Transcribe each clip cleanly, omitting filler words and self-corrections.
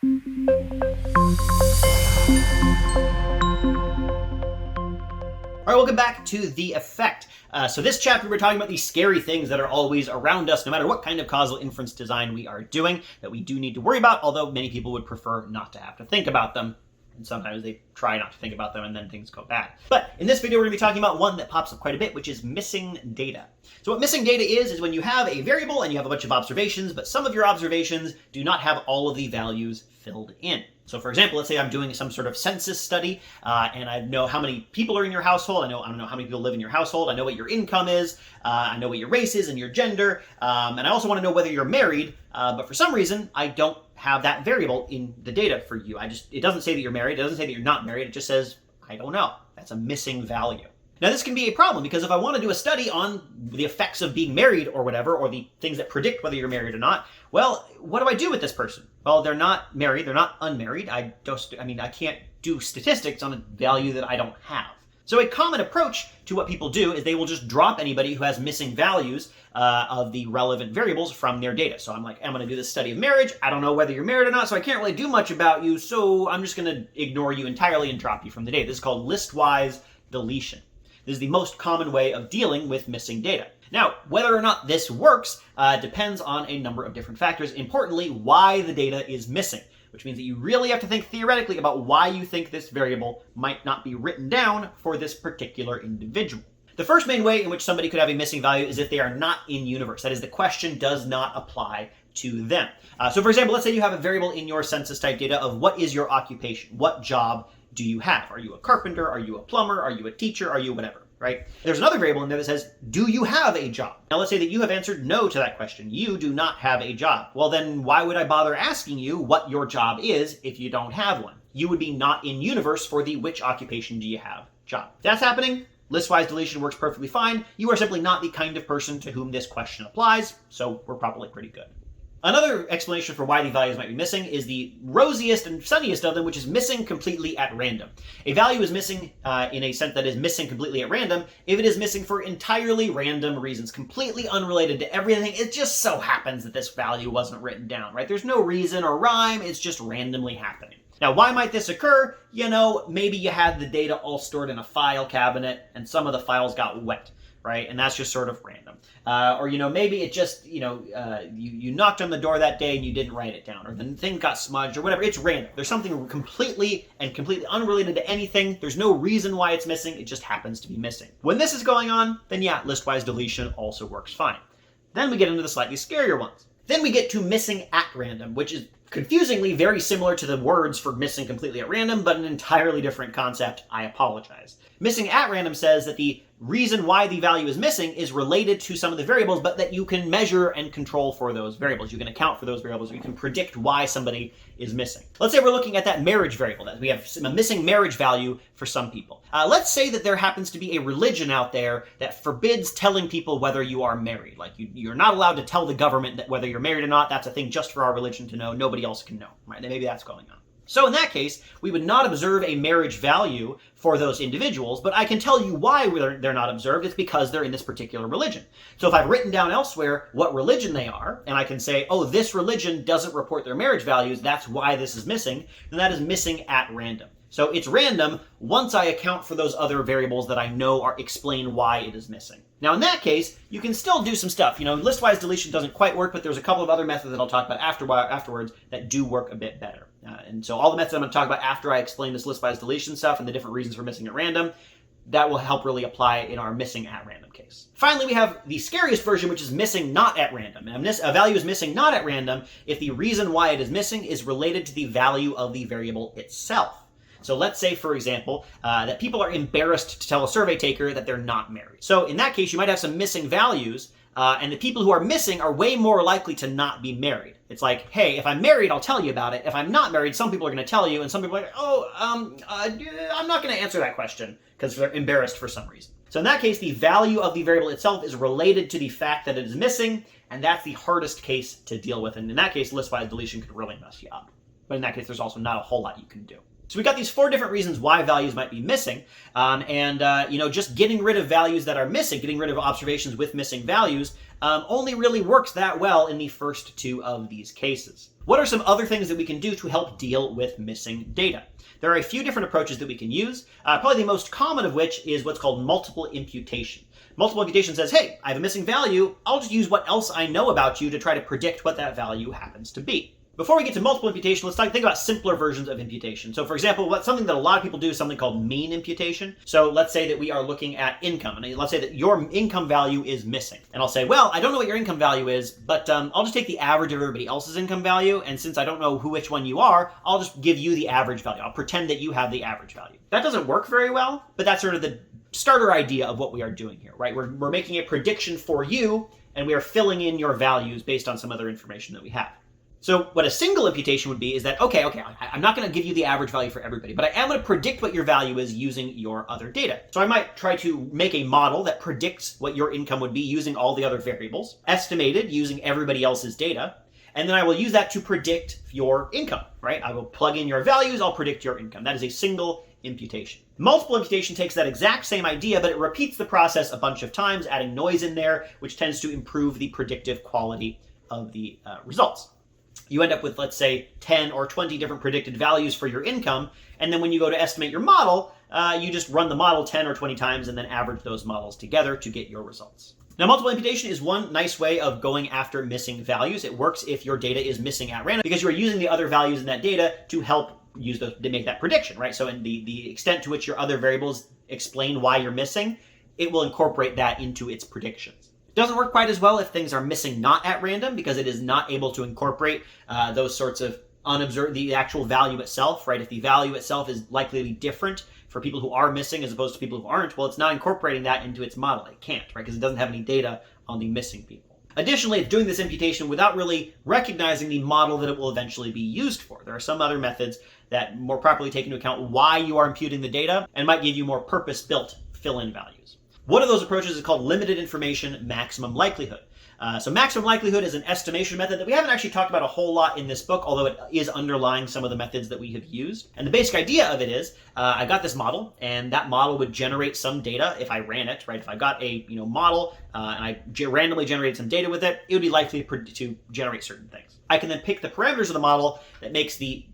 All right, welcome back to The Effect. So this chapter, we're talking about these scary things that are always around us, no matter what kind of causal inference design we are doing, that we do need to worry about, although many people would prefer not to have to think about them. And sometimes they try not to think about them and then things go bad. But in this video, we're going to be talking about one that pops up quite a bit, which is missing data. So what missing data is when you have a variable and you have a bunch of observations, but some of your observations do not have all of the values filled in. So for example, let's say I'm doing some sort of census study, and I know how many people are in your household. I don't know how many people live in your household. I know what your income is. I know what your race is and your gender. And I also want to know whether you're married. But for some reason, I don't have that variable in the data for you. It doesn't say that you're married. It doesn't say that you're not married. It just says, I don't know. That's a missing value. Now, this can be a problem because if I want to do a study on the effects of being married or whatever, or the things that predict whether you're married or not, well, what do I do with this person? Well, they're not married. They're not unmarried. I can't do statistics on a value that I don't have. So a common approach to what people do is they will just drop anybody who has missing values of the relevant variables from their data. So I'm like, I'm going to do this study of marriage. I don't know whether you're married or not, so I can't really do much about you. So I'm just going to ignore you entirely and drop you from the data. This is called Listwise deletion. This is the most common way of dealing with missing data. Now, whether or not this works depends on a number of different factors. Importantly, why the data is missing, which means that you really have to think theoretically about why you think this variable might not be written down for this particular individual. The first main way in which somebody could have a missing value is if they are not in universe. That is, the question does not apply to them. So for example, let's say you have a variable in your census type data of what is your occupation? What job do you have? Are you a carpenter? Are you a plumber? Are you a teacher? Are you whatever, right? There's another variable in there that says, do you have a job? Now let's say that you have answered no to that question. You do not have a job. Well, then why would I bother asking you what your job is if you don't have one? You would be not in universe for the which occupation do you have job. If that's happening, listwise deletion works perfectly fine. You are simply not the kind of person to whom this question applies, so we're probably pretty good. Another explanation for why the values might be missing is the rosiest and sunniest of them, which is missing completely at random. A value is missing in a sense that is missing completely at random if it is missing for entirely random reasons, completely unrelated to everything. It just so happens that this value wasn't written down, right? There's no reason or rhyme. It's just randomly happening. Now, why might this occur? You know, maybe you had the data all stored in a file cabinet and some of the files got wet, right? And that's just sort of random. Or, you know, maybe it just, you knocked on the door that day and you didn't write it down, or the thing got smudged or whatever. It's random. There's something completely unrelated to anything. There's no reason why it's missing. It just happens to be missing. When this is going on, then yeah, listwise deletion also works fine. Then we get into the slightly scarier ones. Then we get to missing at random, which is confusingly very similar to the words for missing completely at random, but an entirely different concept. I apologize. Missing at random says that the reason why the value is missing is related to some of the variables, but that you can measure and control for those variables. You can account for those variables, or you can predict why somebody is missing. Let's say we're looking at that marriage variable, that we have a missing marriage value for some people. Let's say that there happens to be a religion out there that forbids telling people whether you are married. Like you're not allowed to tell the government that whether you're married or not. That's a thing just for our religion to know. Nobody else can know, right? Maybe that's going on. So in that case, we would not observe a marriage value for those individuals, but I can tell you why they're not observed. It's because they're in this particular religion. So if I've written down elsewhere what religion they are, and I can say, oh, this religion doesn't report their marriage values, that's why this is missing, then that is missing at random. So it's random once I account for those other variables that I know explain why it is missing. Now in that case, you can still do some stuff. Listwise deletion doesn't quite work, but there's a couple of other methods that I'll talk about afterwards that do work a bit better. And so all the methods I'm going to talk about after I explain this listwise deletion stuff and the different reasons for missing at random, that will help really apply in our missing at random case. Finally, we have the scariest version, which is missing not at random. And a value is missing not at random if the reason why it is missing is related to the value of the variable itself. So let's say, for example, that people are embarrassed to tell a survey taker that they're not married. So in that case, you might have some missing values, and the people who are missing are way more likely to not be married. It's like, hey, if I'm married, I'll tell you about it. If I'm not married, some people are going to tell you, and some people are like, I'm not going to answer that question because they're embarrassed for some reason. So in that case, the value of the variable itself is related to the fact that it is missing, and that's the hardest case to deal with. And in that case, listwise deletion could really mess you up. But in that case, there's also not a whole lot you can do. So we got these 4 different reasons why values might be missing, just getting rid of values that are missing, getting rid of observations with missing values, only really works that well in the first 2 of these cases. What are some other things that we can do to help deal with missing data? There are a few different approaches that we can use, probably the most common of which is what's called multiple imputation. Multiple imputation says, hey, I have a missing value, I'll just use what else I know about you to try to predict what that value happens to be. Before we get to multiple imputation, let's think about simpler versions of imputation. So for example, something that a lot of people do is something called mean imputation. So let's say that we are looking at income, and let's say that your income value is missing. And I'll say, well, I don't know what your income value is, but I'll just take the average of everybody else's income value, and since I don't know which one you are, I'll just give you the average value. I'll pretend that you have the average value. That doesn't work very well, but that's sort of the starter idea of what we are doing here, right? We're making a prediction for you, and we are filling in your values based on some other information that we have. So what a single imputation would be is that, okay, I'm not going to give you the average value for everybody, but I am going to predict what your value is using your other data. So I might try to make a model that predicts what your income would be using all the other variables, estimated using everybody else's data, and then I will use that to predict your income, right? I will plug in your values, I'll predict your income. That is a single imputation. Multiple imputation takes that exact same idea, but it repeats the process a bunch of times, adding noise in there, which tends to improve the predictive quality of the results. You end up with, let's say, 10 or 20 different predicted values for your income, and then when you go to estimate your model, you just run the model 10 or 20 times and then average those models together to get your results. Now, multiple imputation is one nice way of going after missing values. It works if your data is missing at random because you are using the other values in that data to help use those to make that prediction, right? So in the extent to which your other variables explain why you're missing, it will incorporate that into its predictions. Doesn't work quite as well if things are missing not at random because it is not able to incorporate those sorts of unobserved, the actual value itself, right? If the value itself is likely to be different for people who are missing as opposed to people who aren't, well, it's not incorporating that into its model. It can't, right? Because it doesn't have any data on the missing people. Additionally, it's doing this imputation without really recognizing the model that it will eventually be used for. There are some other methods that more properly take into account why you are imputing the data and might give you more purpose-built fill-in values. One of those approaches is called limited information maximum likelihood. So maximum likelihood is an estimation method that we haven't actually talked about a whole lot in this book, although it is underlying some of the methods that we have used. And the basic idea of it is, I got this model, and that model would generate some data if I ran it, right? If I got a model and I randomly generated some data with it, it would be likely to generate certain things. I can then pick the parameters of the model that makes the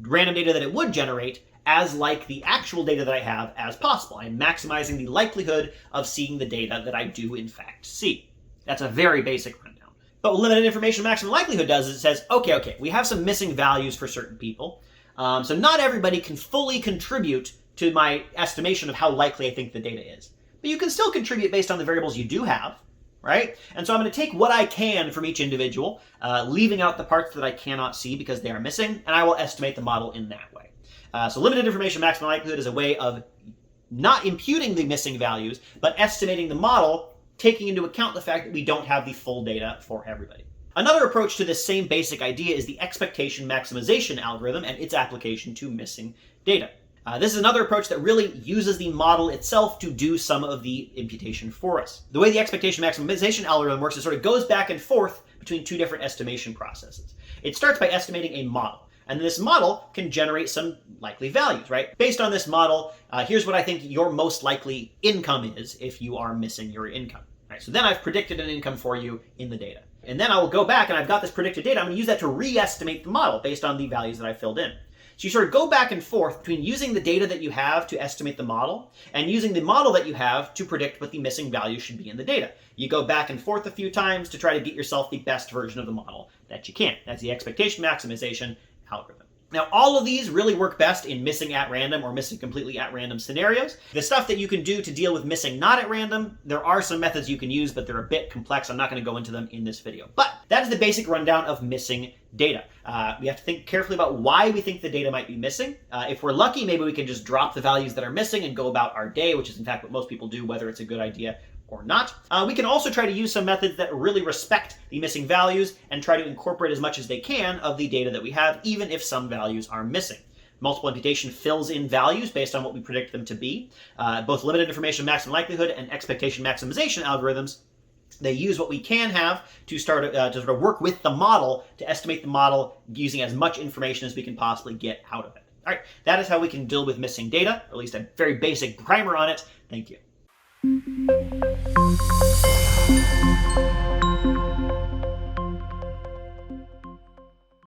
random data that it would generate as like the actual data that I have as possible. I'm maximizing the likelihood of seeing the data that I do in fact see. That's a very basic rundown. But what limited information maximum likelihood does is it says, okay, we have some missing values for certain people. So not everybody can fully contribute to my estimation of how likely I think the data is. But you can still contribute based on the variables you do have, right? And so I'm going to take what I can from each individual, leaving out the parts that I cannot see because they are missing, and I will estimate the model in that way. So limited information maximum likelihood is a way of not imputing the missing values, but estimating the model, taking into account the fact that we don't have the full data for everybody. Another approach to this same basic idea is the expectation maximization algorithm and its application to missing data. This is another approach that really uses the model itself to do some of the imputation for us. The way the expectation maximization algorithm works is sort of goes back and forth between two different estimation processes. It starts by estimating a model. And this model can generate some likely values, right? Based on this model, here's what I think your most likely income is if you are missing your income. Right, so then I've predicted an income for you in the data. And then I will go back and I've got this predicted data. I'm going to use that to re-estimate the model based on the values that I filled in. So you sort of go back and forth between using the data that you have to estimate the model and using the model that you have to predict what the missing value should be in the data. You go back and forth a few times to try to get yourself the best version of the model that you can. That's the expectation maximization algorithm. Now, all of these really work best in missing at random or missing completely at random scenarios. The stuff that you can do to deal with missing not at random, there are some methods you can use, but they're a bit complex. I'm not going to go into them in this video. But that is the basic rundown of missing data. We have to think carefully about why we think the data might be missing. If we're lucky, maybe we can just drop the values that are missing and go about our day, which is in fact what most people do, whether it's a good idea or not. We can also try to use some methods that really respect the missing values and try to incorporate as much as they can of the data that we have, even if some values are missing. Multiple imputation fills in values based on what we predict them to be. Both limited information maximum likelihood and expectation maximization algorithms, they use what we can have to start to sort of work with the model to estimate the model using as much information as we can possibly get out of it. All right, that is how we can deal with missing data, or at least a very basic primer on it. Thank you.